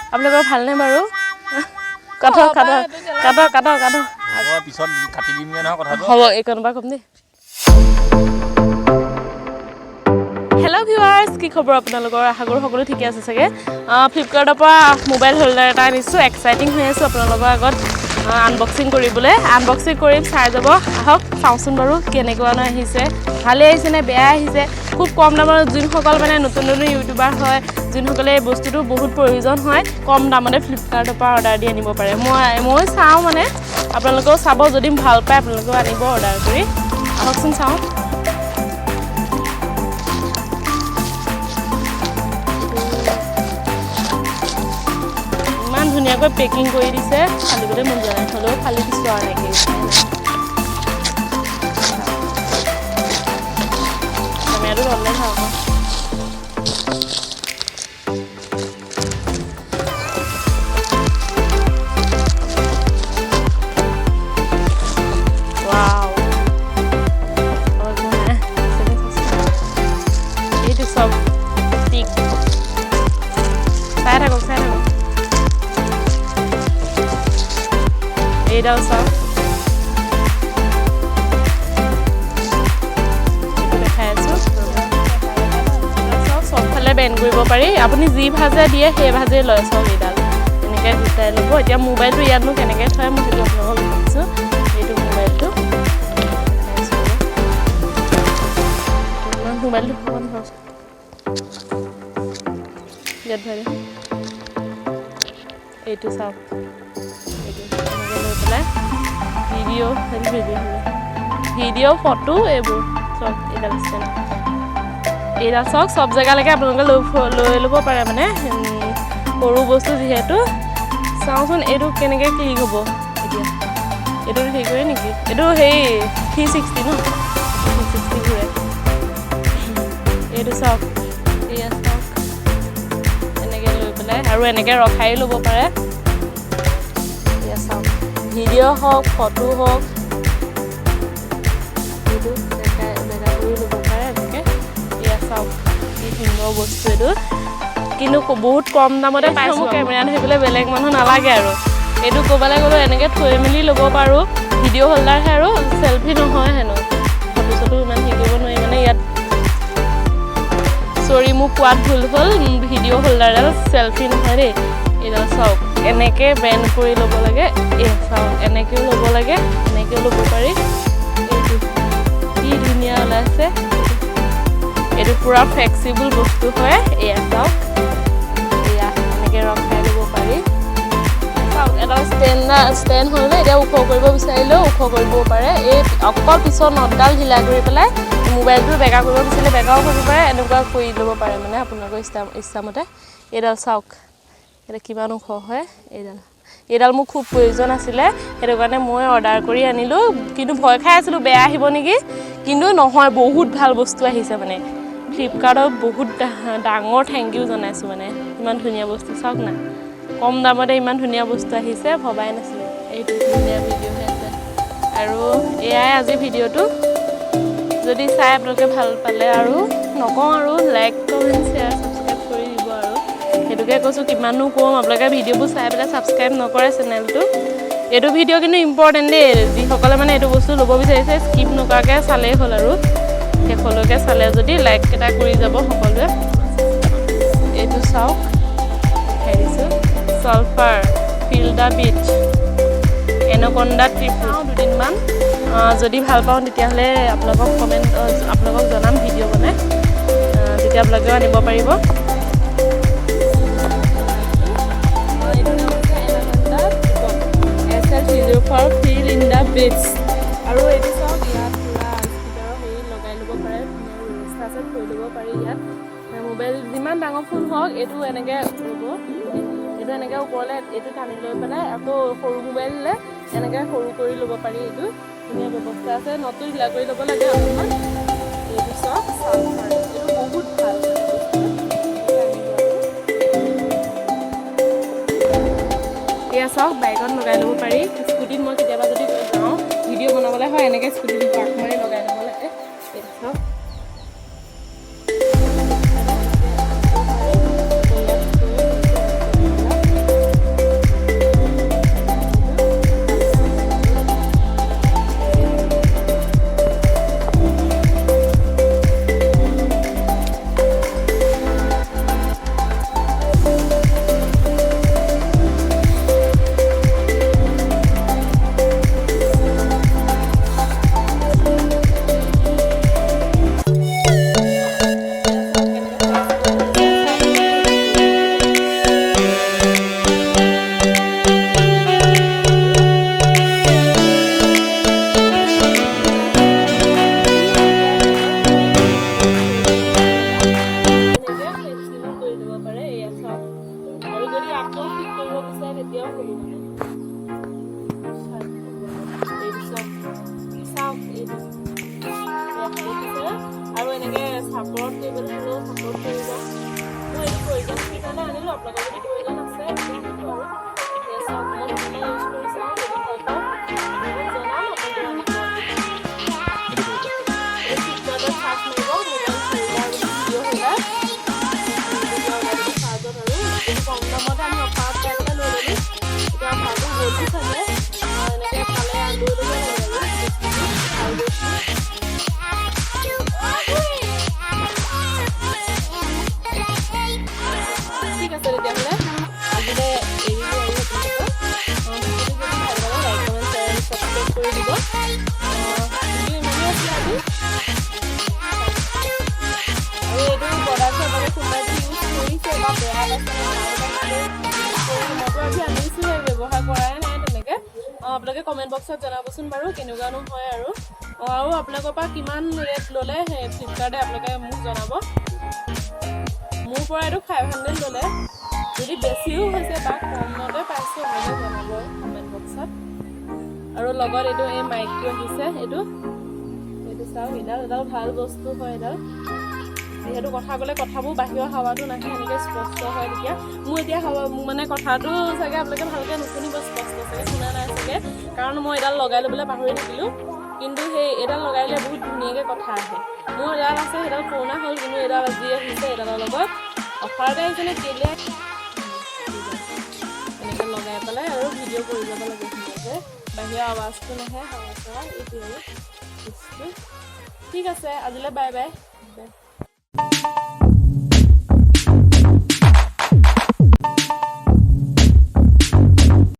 আপোনালোকৰ ভালনে বাৰু কাটো পিছত কাটি দিমগে নহয় কথাটো হ'ব এইকণবা কম দেই হেল্ল' ভিউৱাৰ্ছ কি খবৰ আপোনালোকৰ আশা কৰোঁ সকলো ঠিকে আছে চাগে ফ্লিপকাৰ্টৰ পৰা মোবাইল হোল্ডাৰ এটা আনিছোঁ এক্সাইটিং হৈ আছোঁ আপোনালোকৰ আগত আনবক্সিং কৰিবলৈ আনবক্সিং কৰিম চাই যাব আহক চাওঁচোন বাৰু কেনেকুৱানো আহিছে ভালে আহিছে নে বেয়া আহিছে খুব কম দামত যোনসকল মানে নতুন ইউটিউবাৰ হয় যোনসকলে এই বস্তুটো বহুত প্ৰয়োজন হয় কম দামতে ফ্লিপকাৰ্টৰ পৰা অৰ্ডাৰ দি আনিব পাৰে মই চাওঁ মানে আপোনালোকেও চাব যদি ভাল পায় আপোনালোকেও আনিব অৰ্ডাৰ কৰি আহকচোন চাওঁ ইমান ধুনীয়াকৈ পেকিং কৰি দিছে ফালিবলৈ মন যোৱা নাই হ'লেও ফালি দিছোঁ আৰু এনেকৈ কেমেৰাটো ল'লে ভাল হ'ব এইডাল চাওক দেখাই আছোঁ চাওক চবফালে বেণ্ড কৰিব পাৰি আপুনি যি ভাজে দিয়ে সেই ভাজেই লয় চাওক এইডাল এনেকৈ গুচাই ল'ব এতিয়া মোবাইলটো ইয়াতনো কেনেকৈ থয় মই সেইটো আপোনালোকক দেখিছোঁ এইটো মোবাইলটো মোবাইলটো ইয়াত ধৰে এইটো চাওক ভিডিঅ' ফটো এইবোৰ চব এইডাল চাওক চব জেগালৈকে আপোনালোকে লৈ ল'ব পাৰে মানে সৰু বস্তু যিহেতু চাওঁচোন এইটো কেনেকৈ ক্লিক হ'ব এতিয়া এইটো হেৰি কৰে নেকি এইটো হেৰি 360 ন 360 ঘূৰে এইটো চাওক এয়া চাওক এনেকৈ লৈ পেলাই আৰু এনেকৈ ৰখাই ল'ব পাৰে এয়া চাওক ভিডিঅ' হওক ফটো হওক এইটো জেগা কৰি ল'ব পাৰে এনেকৈ এয়া চাওক কি সুন্দৰ বস্তু এইটো কিন্তু বহুত কম দামতে পাইছোঁ কেমেৰা ধৰিবলৈ বেলেগ মানুহ নালাগে আৰু এইটো ক'বলৈ গ'লেও এনেকৈ থৈ মেলি ল'ব পাৰোঁ ভিডিঅ' হোল্ডাৰহে আৰু চেল্ফি নহয় হেনো ফটো চটো ইমান হেৰি কৰিব নোৱাৰি মানে ইয়াত চৰি মোক কোৱাত ভুল হ'ল ভিডিঅ' হোল্ডাৰডাল চেল্ফি নহয় দেই এইডাল চাওক এনেকৈ বেণ্ড কৰি ল'ব লাগে এই চাওক এনেকৈও ল'ব লাগে এনেকৈও ল'ব পাৰি এইটো কি ধুনীয়া ওলাইছে এইটো পূৰা ফ্লেক্সিবল বস্তু হয় এয়া চাওক এয়া এনেকৈ ৰখাই ল'ব পাৰি চাওক এটা ষ্টেণ্ড হ'লে এতিয়া ওখ কৰিব বিচাৰিলেও ওখ কৰিব পাৰে এই অকল পিছত নটডাল ঢিলা কৰি পেলাই মোবাইলটো বেকা কৰিব বিচাৰিলে বেকাও কৰিব পাৰে এনেকুৱা কৰি ল'ব পাৰে মানে আপোনালোকৰ ইচ্ছামতে এইডাল চাওক এটা কিমান ওখ হয় এইডাল মোৰ খুব প্ৰয়োজন আছিলে সেইটো কাৰণে মই অৰ্ডাৰ কৰি আনিলোঁ কিন্তু ভয় খাই আছিলোঁ বেয়া আহিব নেকি কিন্তু নহয় বহুত ভাল বস্তু আহিছে মানে ফ্লিপকাৰ্টত বহুত ডাঙৰ থেংক ইউ জনাইছোঁ মানে ইমান ধুনীয়া বস্তু চাওক না কম দামতে ইমান ধুনীয়া বস্তু আহিছে ভবাই নাছিলোঁ এইটো ধুনীয়া ভিডিঅ' হৈ আছে আৰু এয়াই আজি ভিডিঅ'টো যদি চাই আপোনালোকে ভাল পালে আৰু নকওঁ আৰু লাইক কমেণ্ট শ্বেয়াৰ ছাবস্ক্ৰাইব কৰি দিব আৰু সেইটোকে কৈছোঁ কিমানো ক'ম আপোনালোকে ভিডিঅ'বোৰ চাই পেলাই ছাবস্ক্ৰাইব নকৰে চেনেলটো এইটো ভিডিঅ' কিন্তু ইম্পৰ্টেণ্ট দেই যিসকলে মানে এইটো বস্তু ল'ব বিচাৰিছে স্কিপ নকৰাকৈ চালেই হ'ল আৰু শেষলৈকে চালে যদি লাইক এটা কৰি যাব সকলোৱে এইটো চাওক হেৰিছোঁ ছালফাৰ ফিল দ্য বিচ এনকণ্ডা ট্ৰিপ দুদিনমান যদি ভাল পাওঁ তেতিয়াহ'লে আপোনালোকক আপোনালোকক জনাম ভিডিঅ' বনাই তেতিয়া আপোনালোকেও আনিব পাৰিব ফৰ ফিল ইন দ্য বিচ আৰু এইটো চাওক ইয়াত পূৰা স্পীকাৰৰ হেৰি লগাই ল'ব পাৰে ব্যৱস্থা আছে থৈ ল'ব পাৰি ইয়াত মোবাইল যিমান ডাঙৰ ফোন হওক এইটো এনেকৈ ল'ব এইটো এনেকৈ ওপৰলৈ এইটো টানি লৈ পেলাই আকৌ সৰু মোবাইল হ'লে এনেকৈ সৰু কৰি ল'ব পাৰি এইটো ধুনীয়া ব্যৱস্থা আছে নটটো ঢিলা কৰি ল'ব লাগে অকণমান এইটো চাওক এইটো বহুত ভাল এয়া চাওক বাইকত লগাই ল'ব পাৰি স্কুটিত মই কেতিয়াবা যদি যাওঁ ভিডিঅ' বনাবলৈ হয় এনেকৈ স্কুটিত পাৰ্ক মাৰি লগাই ল'ব লাগে এইটো চাওক যায় তেতিয়াও হ'ব মানে এইটো চাওক এইটো আৰু এনেকৈ ছাপৰ্ট টেবুল হ'লেও ছাপৰ্ট কৰিব মই এইটো প্ৰয়োজন সেইকাৰণে আনিলোঁ আপোনালোকৰ যদি প্ৰয়োজন আছে আনিলোঁ আৰু চাওক মই ধুনীয়া ইউজ কৰি চাওঁ যদি ভাল পাওঁ জনাম কম দামতে আমি অফাৰত পাই পেলাই লৈ ল'লোঁ এতিয়া ভালো গ'লো চাগে এনেকৈ পালে লৈ ল'ব লাগে আৰু ঠিক আছে তেতিয়াহ'লে আজিলৈ এৰিলোঁ আৰু আপোনালোকক ভাল লাগে লাইক কমেণ্ট শ্বেয়াৰ ছাবস্ক্ৰাইব কৰি দিব ইমানেই আছিলে আজি আৰু এইটো প্ৰডাক্ট আপোনালোকে কোনোবাই যদি ইউজ কৰিছে বা বেয়া পাইছে মইতো আজি আনিছোঁহে ব্যৱহাৰ কৰাই নাই তেনেকৈ আপোনালোকে কমেণ্ট বক্সত জনাবচোন বাৰু কেনেকুৱানো হয় আৰু আপোনালোকৰ পৰা কিমান ৰেট ল'লে সেই ফ্লিপকাৰ্টে আপোনালোকে মোক জনাব মোৰ পৰা এইটো 500 ল'লে যদি বেছিও হৈছে বা কমতে পাইছোঁ আপোনালোকে জনাব কমেণ্ট বক্সত আৰু লগত এইটো এই মাইকটো আহিছে এইটো চাওক এডাল ভাল বস্তু হয় এডাল যিহেতু কথা ক'লে কথাবোৰ বাহিৰৰ হাৱাটো নাহে এনেকৈ স্পষ্ট হয় তেতিয়া মোৰ এতিয়া মানে কথাটো চাগে আপোনালোকে ভালকৈ নুশুনিব স্পষ্ট চাগে শুনা নাই চাগে কাৰণ মই এডাল লগাই ল'বলৈ পাহৰি থাকিলোঁ কিন্তু সেই এডাল লগাইলে বহুত ধুনীয়াকৈ কথা আহে মোৰ এডাল আছে সেইডাল পুৰণা হ'ল কিন্তু এডাল আজি আহিছে এডালৰ লগত অফাৰতে আহিছেনে কেলে এনেকৈ লগাই পেলাই আৰু ভিডিঅ' কৰি যাব লাগে ধুনীয়াকৈ বাহিৰৰ আৱাজটো নাহে হাৱা চাৱা এইটো আৰু ঠিক আছে আজিলৈ বাই বাই